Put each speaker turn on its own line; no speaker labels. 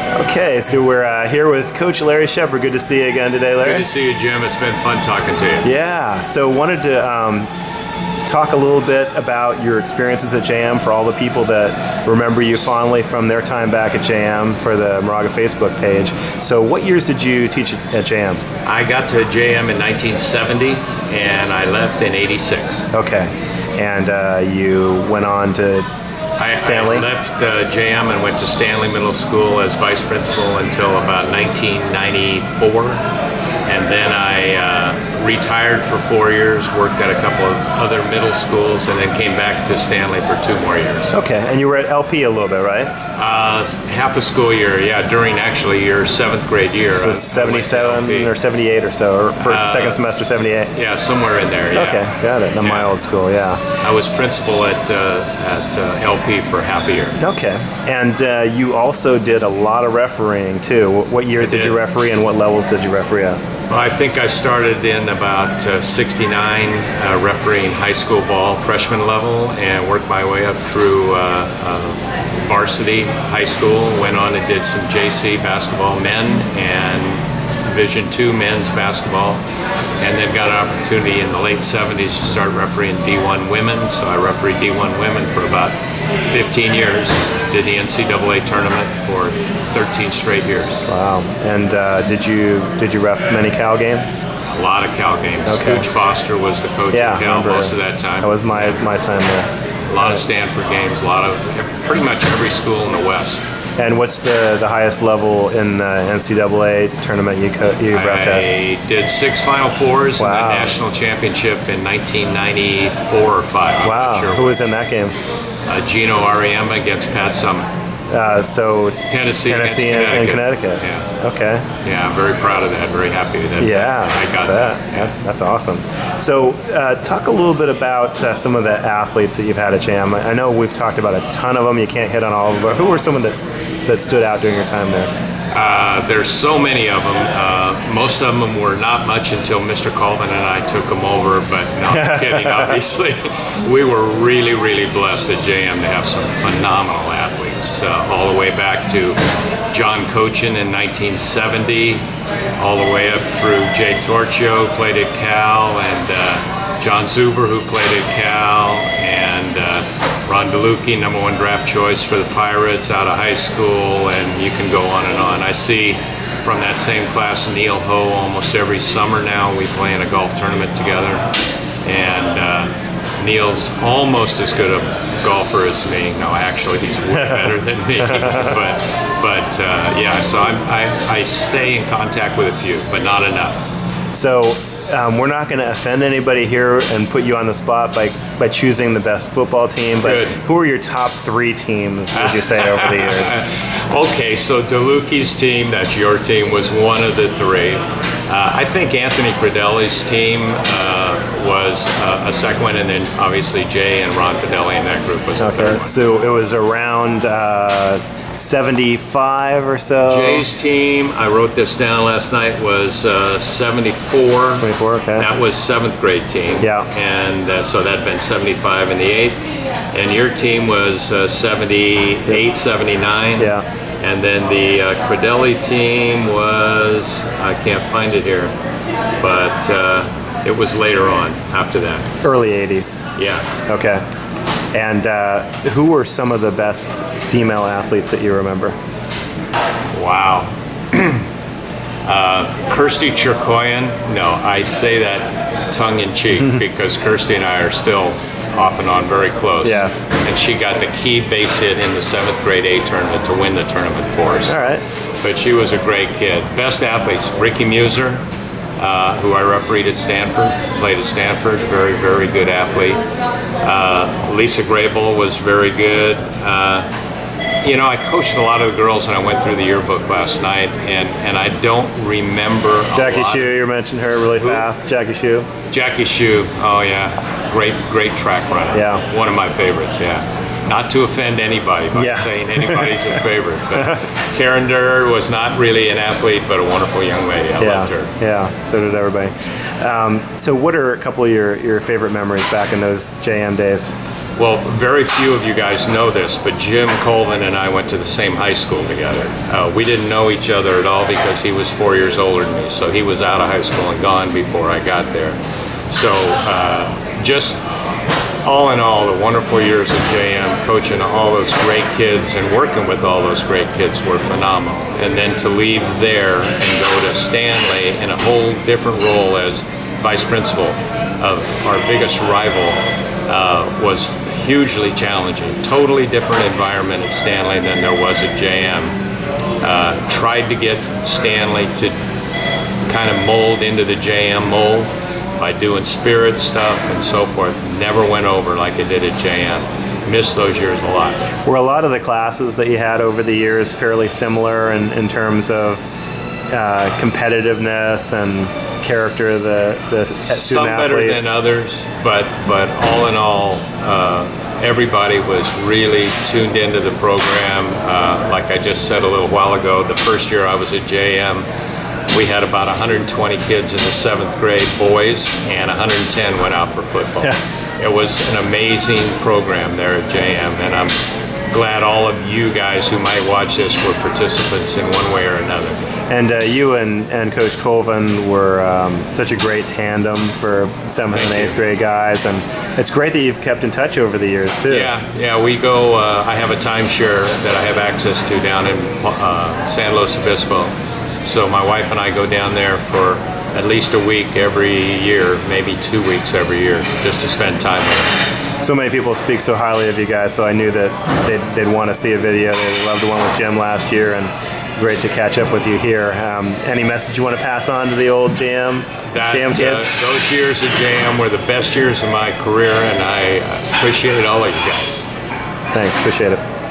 Okay, so we're here with Coach Larry Sheppard. Good to see you again today, Larry.
Good to see you, Jim. It's been fun talking to you.
Yeah, so wanted to talk a little bit about your experiences at JM for all the people that remember you fondly from their time back at JM for the Moraga Facebook page. So what years did you teach at JM?
I got to JM in 1970 and I left in 86.
Okay, and you went on to Stanley?
I left JM and went to Stanley Middle School as vice principal until about 1994. And then I retired for 4 years, worked at a couple of other middle schools, and then came back to Stanley for 2 more years.
Okay, and you were at LP a little bit, right?
Half a school year, yeah, during actually your 7th grade year.
So 77 or 78 or so, or for second semester 78?
Yeah, somewhere in there, yeah.
Okay, got it. In my old school, yeah.
I was principal at LP for half a year.
Okay, and you also did a lot of refereeing too. What years did you referee and what levels did you referee at?
Well, I think I started in about 69, refereeing high school ball, freshman level, and worked my way up through varsity high school. Went on and did some JC basketball men and Division II men's basketball, and then got an opportunity in the late 70s to start refereeing D1 women. So I refereed D1 women for about 15 years. Did the NCAA tournament for 13 straight years.
Wow! And did you ref many Cal games?
A lot of Cal games.
Okay.
Coach Foster was the coach at Cal most of that time.
That was my time there.
A lot of Stanford games. A lot of pretty much every school in the West.
And what's the highest level in the NCAA tournament you refed at?
I did 6 Final Fours and the national championship in 1994 or 5.
Wow. Who was in that game?
Gino Ariema against Pat Summitt.
So
Tennessee
and Connecticut.
Yeah.
Okay.
Yeah, I'm very proud of that. Very happy that I got that.
Yeah. That's awesome. So talk a little bit about some of the athletes that you've had at JM. I know we've talked about a ton of them. You can't hit on all of them, but who were someone that stood out during your time there?
There's so many of them. Most of them were not much until Mr. Colvin and I took them over, but no, I'm kidding, obviously. We were really, really blessed at JM to have some phenomenal athletes, all the way back to John Cochin in 1970, all the way up through Jay Torchio, who played at Cal, and John Zuber, who played at Cal, and Ron DeLucchi, #1 draft choice for the Pirates out of high school, and you can go on and on. I see from that same class Neil Ho almost every summer now. We play in a golf tournament together, and Neil's almost as good a golfer as me. No, actually, he's way better than me. but yeah, so I stay in contact with a few, but not enough.
So we're not going to offend anybody here and put you on the spot by choosing the best football team, but who are your top 3 teams, would you say, over the years?
Okay, so DeLucchi's team, that's your team, was one of the 3. I think Anthony Credelli's team was a second one, and then obviously Jay and Ron Fidelli in that group was the third one.
So it was around 75 or so?
Jay's team, I wrote this down last night, was 74.
74, okay.
That was 7th grade team.
Yeah.
And so that'd been 75 in the 8th. And your team was 78, 79.
Yeah.
And then the Credelli team was, I can't find it here, but it was later on after that.
Early 80s.
Yeah.
Okay. And who were some of the best female athletes that you remember?
Wow. Kirsty Cherkoyan. No, I say that tongue-in-cheek because Kirsty and I are still off and on very close.
Yeah.
And she got the key base hit in the 7th grade A tournament to win the tournament for us.
All right.
But she was a great kid. Best athletes, Ricky Muser, who I refereed at Stanford, played at Stanford, very, very good athlete. Lisa Grable was very good. You know, I coached a lot of the girls, and I went through the yearbook last night, and I don't remember
Jackie Shue, you mentioned her really fast. Jackie Shue.
Jackie Shue, oh yeah, great track runner.
Yeah.
One of my favorites, yeah. Not to offend anybody by saying anybody's a favorite, but Karen Durr was not really an athlete, but a wonderful young lady. I loved her.
Yeah, so did everybody. So what are a couple of your favorite memories back in those JM days?
Well, very few of you guys know this, but Jim Colvin and I went to the same high school together. We didn't know each other at all because he was 4 years older than me, so he was out of high school and gone before I got there. So just all in all, the wonderful years at JM, coaching all those great kids and working with all those great kids were phenomenal. And then to leave there and go to Stanley in a whole different role as vice principal of our biggest rival was hugely challenging. Totally different environment at Stanley than there was at JM. Tried to get Stanley to kind of mold into the JM mold by doing spirit stuff and so forth. Never went over like it did at JM. Missed those years a lot.
Were a lot of the classes that you had over the years fairly similar in terms of competitiveness and character of the
Some
student
better
athletes?
than others, but all in all, everybody was really tuned into the program. Like I just said a little while ago, the first year I was at JM, we had about 120 kids in the 7th grade, boys, and 110 went out for football.
Yeah.
It was an amazing program there at JM, and I'm glad all of you guys who might watch this were participants in one way or another.
And you and Coach Colvin were such a great tandem for 7th and 8th grade guys, and it's great that you've kept in touch over the years too.
Yeah, we go, I have a timeshare that I have access to down in San Luis Obispo. So my wife and I go down there for at least a week every year, maybe 2 weeks every year, just to spend time with them.
So many people speak so highly of you guys, so I knew that they'd want to see a video. They loved the one with Jim last year, and great to catch up with you here. Any message you want to pass on to the old JM kids?
Those years at JM were the best years of my career, and I appreciate all of you guys.
Thanks, appreciate it.